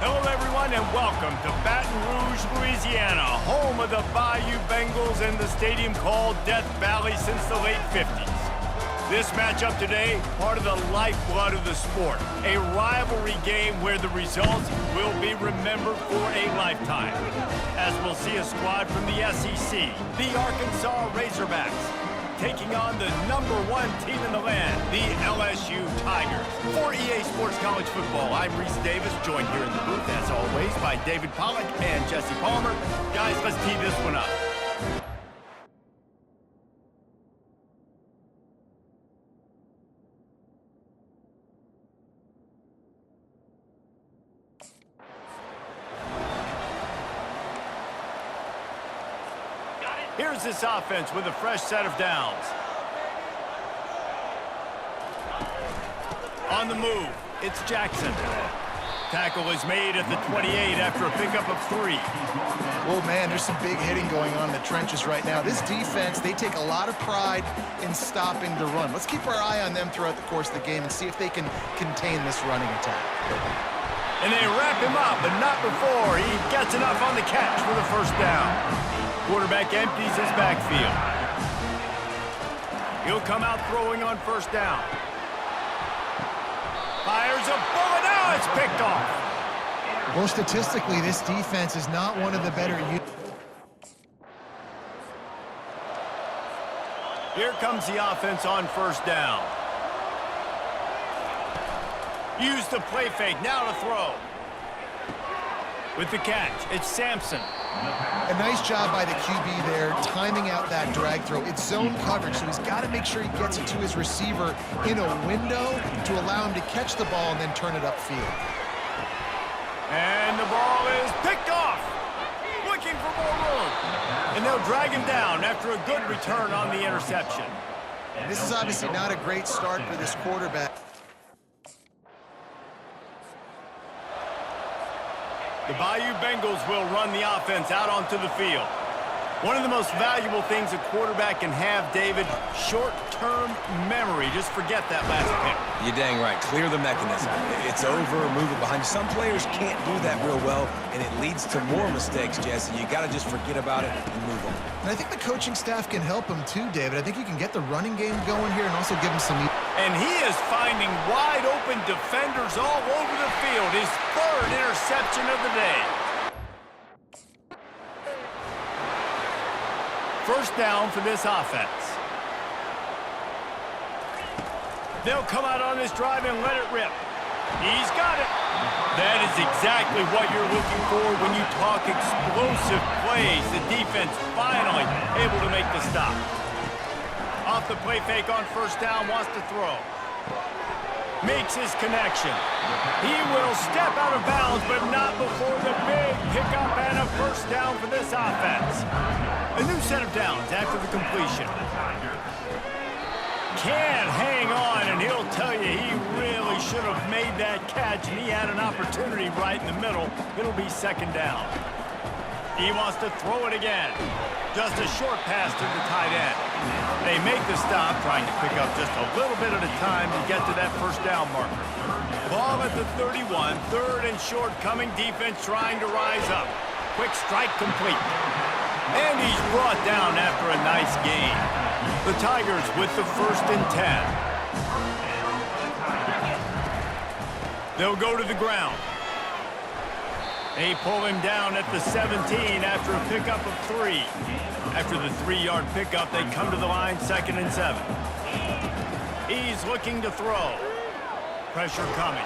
Hello, everyone, and welcome to Baton Rouge, Louisiana, home of the Bayou Bengals and the stadium called Death Valley since the late 50s. This matchup today, part of the lifeblood of the sport, a rivalry game where the results will be remembered for a lifetime. As we'll see a squad from the SEC, the Arkansas Razorbacks, taking on the #1 team in the land, the LSU Tigers. For EA Sports College Football, I'm Reese Davis, joined here in the booth, as always, by David Pollack and Jesse Palmer. Guys, let's tee this one up. Here's this offense with a fresh set of downs. On the move, it's Jackson. Tackle is made at the 28 after a pickup of 3. Well, man, there's some big hitting going on in the trenches right now. This defense, they take a lot of pride in stopping the run. Let's keep our eye on them throughout the course of the game and see if they can contain this running attack. And they wrap him up, but not before he gets enough on the catch for the first down. Quarterback empties his backfield. He'll come out throwing on first down. Fires a bullet. Now it's picked off. Well, statistically, this defense is not one of the better units. Here comes the offense on first down. Use the play fake. Now to throw. With the catch, it's Sampson. A nice job by the QB there, timing out that drag throw. It's zone coverage, so he's got to make sure he gets it to his receiver in a window to allow him to catch the ball and then turn it upfield. And the ball is picked off. Looking for more room. And they'll drag him down after a good return on the interception. This is obviously not a great start for this quarterback. The Bayou Bengals will run the offense out onto the field. One of the most valuable things a quarterback can have, David, short-term memory. Just forget that last pick. You're dang right. Clear the mechanism. It's over, move it behind you. Some players can't do that real well, and it leads to more mistakes, Jesse. You got to just forget about it and move on. And I think the coaching staff can help him too, David. I think you can get the running game going here and also give him some... And he is finding wide-open defenders all over the field. His third interception of the day. First down for this offense. They'll come out on this drive and let it rip. He's got it. That is exactly what you're looking for when you talk explosive plays. The defense finally able to make the stop. Off the play fake on first down, wants to throw. Makes his connection. He will step out of bounds, but not before the big pickup and a first down for this offense. A new set of downs after the completion. Can't hang on, and he'll tell you he really should have made that catch, and he had an opportunity right in the middle. It'll be second down. He wants to throw it again. Just a short pass to the tight end. They make the stop, trying to pick up just a little bit at a time to get to that first down marker. Ball at the 31, third and short coming, defense trying to rise up. Quick strike complete. And he's brought down after a nice gain. The Tigers with the 1st and 10. They'll go to the ground. They pull him down at the 17 after a pickup of 3. After the 3-yard pickup, they come to the line, 2nd and 7. He's looking to throw. Pressure coming.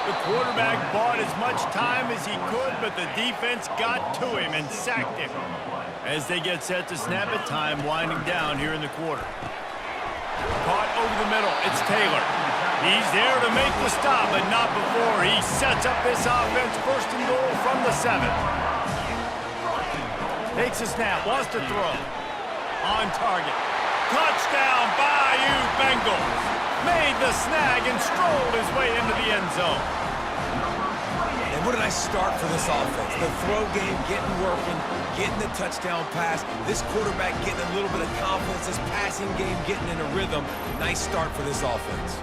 The quarterback bought as much time as he could, but the defense got to him and sacked him. As they get set to snap it, time winding down here in the quarter. Caught over the middle, it's Taylor. He's there to make the stop, but not before he sets up this offense, 1st and goal from the 7. Takes a snap, wants to throw. On target. Touchdown, Bayou Bengals. Made the snag and strolled his way into the end zone. And what a nice start for this offense. The throw game getting working, getting the touchdown pass. This quarterback getting a little bit of confidence. This passing game getting in a rhythm. Nice start for this offense.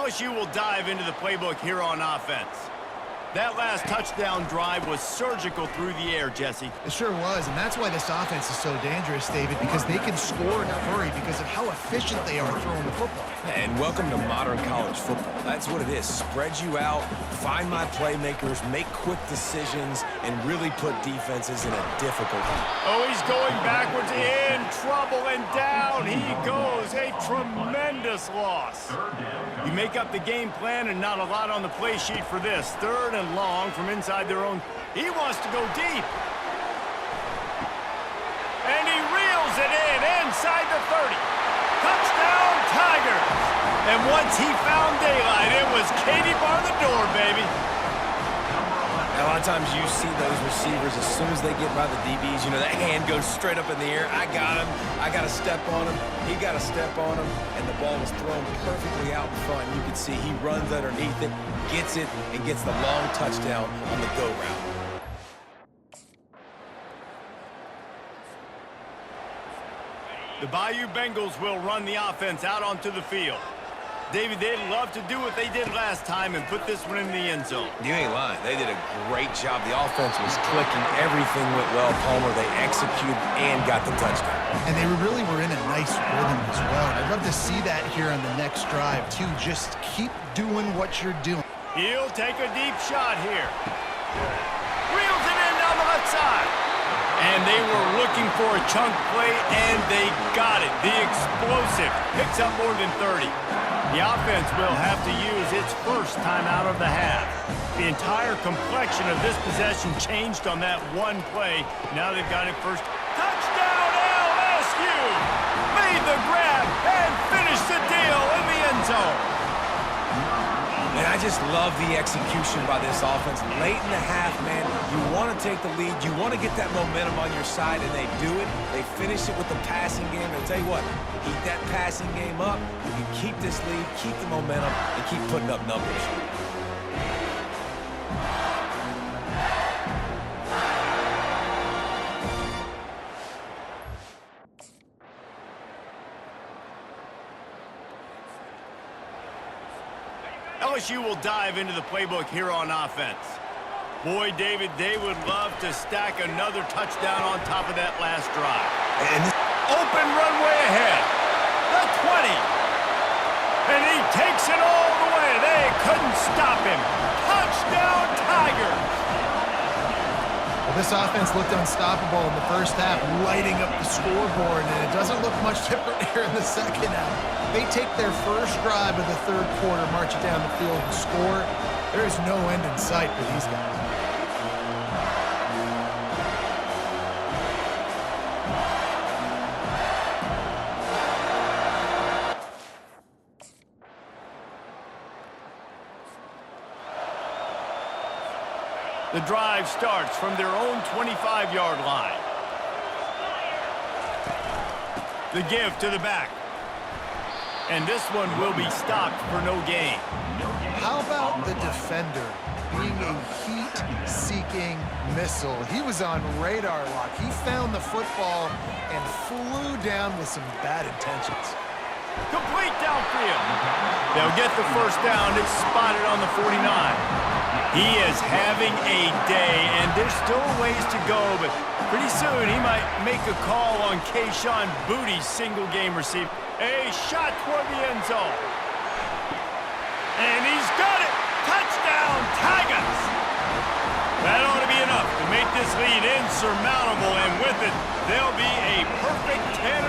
LSU will dive into the playbook here on offense. That last touchdown drive was surgical through the air, Jesse. It sure was, and that's why this offense is so dangerous, David, because they can score in a hurry because of how efficient they are throwing the football. And welcome to modern college football. That's what it is. Spread you out, find my playmakers, make quick decisions, and really put defenses in a difficult heat. Oh, he's going backwards, in trouble, and down he goes. A tremendous loss. You make up the game plan and not a lot on the play sheet for this. 3rd and long from inside their own. He wants to go deep. And he reels it in inside the 30. Touchdown, Tigers. And once he found daylight, it was Katie bar the door, baby. A lot of times you see those receivers, as soon as they get by the DBs, you know, that hand goes straight up in the air. I got him. I got to step on him. He got to step on him. And the ball was thrown perfectly out in front. You can see he runs underneath it, gets it, and gets the long touchdown on the go route. The Bayou Bengals will run the offense out onto the field. David, they'd love to do what they did last time and put this one in the end zone. You ain't lying. They did a great job. The offense was clicking. Everything went well, Palmer. They executed and got the touchdown. And they really were in a nice rhythm as well. I'd love to see that here on the next drive, too. Just keep doing what you're doing. He'll take a deep shot here. Reels it in down the left side. And they were looking for a chunk play, and they got it. The explosive picks up more than 30. The offense will have to use its first time out of the half. The entire complexion of this possession changed on that one play. Now they've got it first. Touchdown, LSU! Made the grab and finished the deal in the end zone. And I just love the execution by this offense. Late in the half, man, you want to take the lead. You want to get that momentum on your side, and they do it. They finish it with the passing game. And I'll tell you what, keep that passing game up. You can keep this lead, keep the momentum, and keep putting up numbers. LSU will dive into the playbook here on offense. Boy, David, they would love to stack another touchdown on top of that last drive. And open runway ahead. The 20. And he takes it all the way. They couldn't stop him. Touchdown, Tigers. Well, this offense looked unstoppable in the first half, lighting up the scoreboard, and it doesn't look much different here in the second half. They take their first drive of the 3rd quarter, march it down the field, and score. There is no end in sight for these guys. The drive starts from their own 25-yard line. The give to the back. And this one will be stopped for no gain. How about the defender being a heat-seeking missile? He was on radar lock. He found the football and flew down with some bad intentions. Complete downfield. They'll get the first down. It's spotted on the 49. He is having a day, and there's still ways to go, but pretty soon he might make a call on Kayshon Bouttie's single-game receiver. A shot toward the end zone. And he's got it. Touchdown, Tigers. That ought to be enough to make this lead insurmountable, and with it, they'll be a perfect 10-0.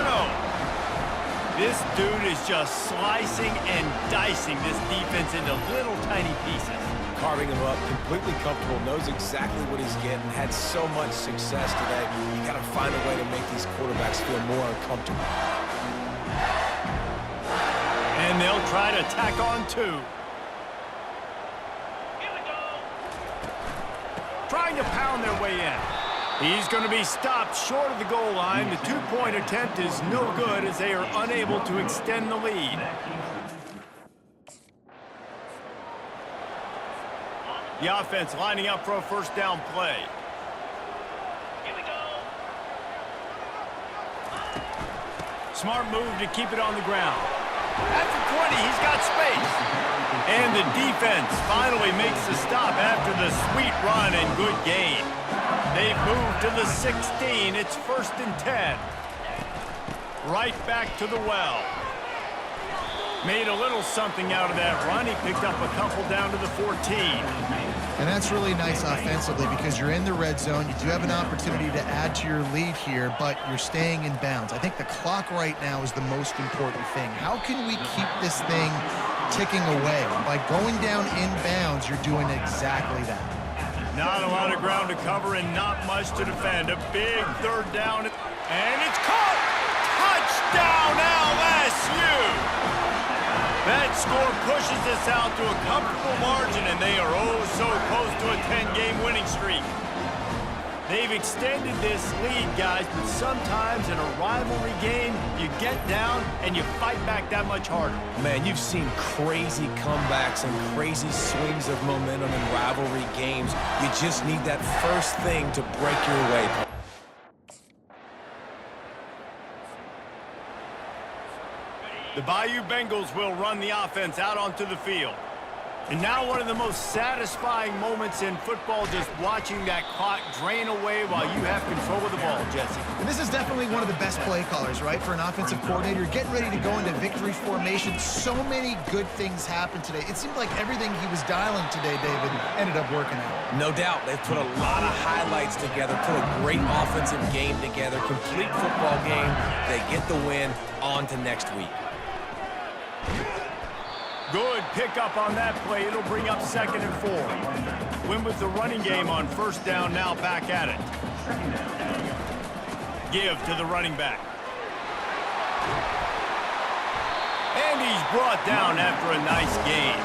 This dude is just slicing and dicing this defense into little tiny pieces. Carving him up, completely comfortable, knows exactly what he's getting, had so much success today. You got to find a way to make these quarterbacks feel more uncomfortable. And they'll try to tack on 2. Here we go. Trying to pound their way in. He's going to be stopped short of the goal line. The 2-point attempt is no good as they are unable to extend the lead. The offense lining up for a first down play. Here we go. Smart move to keep it on the ground. At the 20, he's got space. And the defense finally makes the stop after the sweet run and good gain. They've moved to the 16. It's 1st and 10. Right back to the well. Made a little something out of that run. He picked up a couple down to the 14. And that's really nice offensively because you're in the red zone. You do have an opportunity to add to your lead here, but you're staying in bounds. I think the clock right now is the most important thing. How can we keep this thing ticking away? By going down in bounds, you're doing exactly that. Not a lot of ground to cover and not much to defend. A big 3rd down, and it's caught! Touchdown, LSU! That score pushes us out to a comfortable margin, and they are oh so close to a 10-game winning streak. They've extended this lead, guys, but sometimes in a rivalry game, you get down and you fight back that much harder. Man, you've seen crazy comebacks and crazy swings of momentum in rivalry games. You just need that first thing to break your way. The Bayou Bengals will run the offense out onto the field. And now one of the most satisfying moments in football, just watching that clock drain away while you have control of the ball, Jesse. And this is definitely one of the best play callers, right, for an offensive coordinator. Getting ready to go into victory formation. So many good things happened today. It seemed like everything he was dialing today, David, ended up working out. No doubt. They've put a lot of highlights together, put a great offensive game together, complete football game. They get the win. On to next week. Good pickup on that play. It'll bring up 2nd and 4. Win with the running game on 1st down, now back at it. Give to the running back. And he's brought down after a nice gain.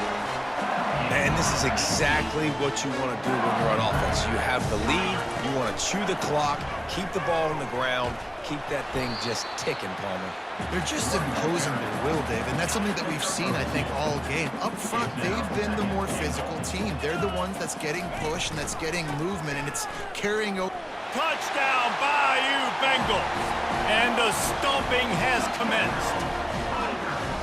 And this is exactly what you want to do when you're on offense. You have the lead. You want to chew the clock, keep the ball on the ground, keep that thing just ticking, Palmer. They're just imposing their will, Dave, and that's something that we've seen, I think, all game. Up front, they've been the more physical team. They're the ones that's getting pushed and that's getting movement, and it's carrying over. Touchdown, Bayou Bengals! And the stomping has commenced.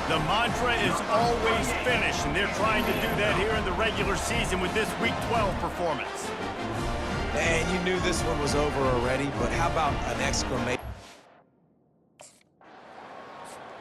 The mantra is always finish, and they're trying to do that here in the regular season with this Week 12 performance. And you knew this one was over already, but how about an exclamation?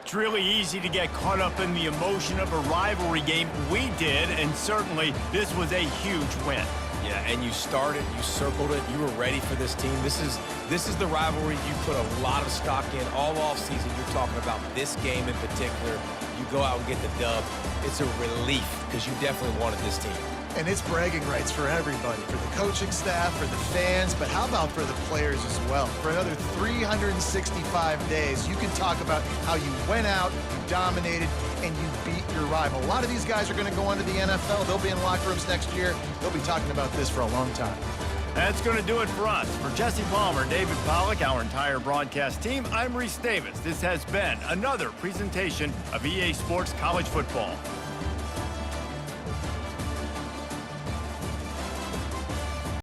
It's really easy to get caught up in the emotion of a rivalry game. We did, and certainly this was a huge win. Yeah, and you started, you circled it, you were ready for this team. This is the rivalry you put a lot of stock in all offseason. You're talking about this game in particular. You go out and get the dub. It's a relief because you definitely wanted this team. And it's bragging rights for everybody, for the coaching staff, for the fans, but how about for the players as well? For another 365 days, you can talk about how you went out, you dominated, and you beat your rival. A lot of these guys are going to go on to the NFL. They'll be in locker rooms next year. They'll be talking about this for a long time. That's going to do it for us. For Jesse Palmer, David Pollack, our entire broadcast team, I'm Reese Davis. This has been another presentation of EA Sports College Football.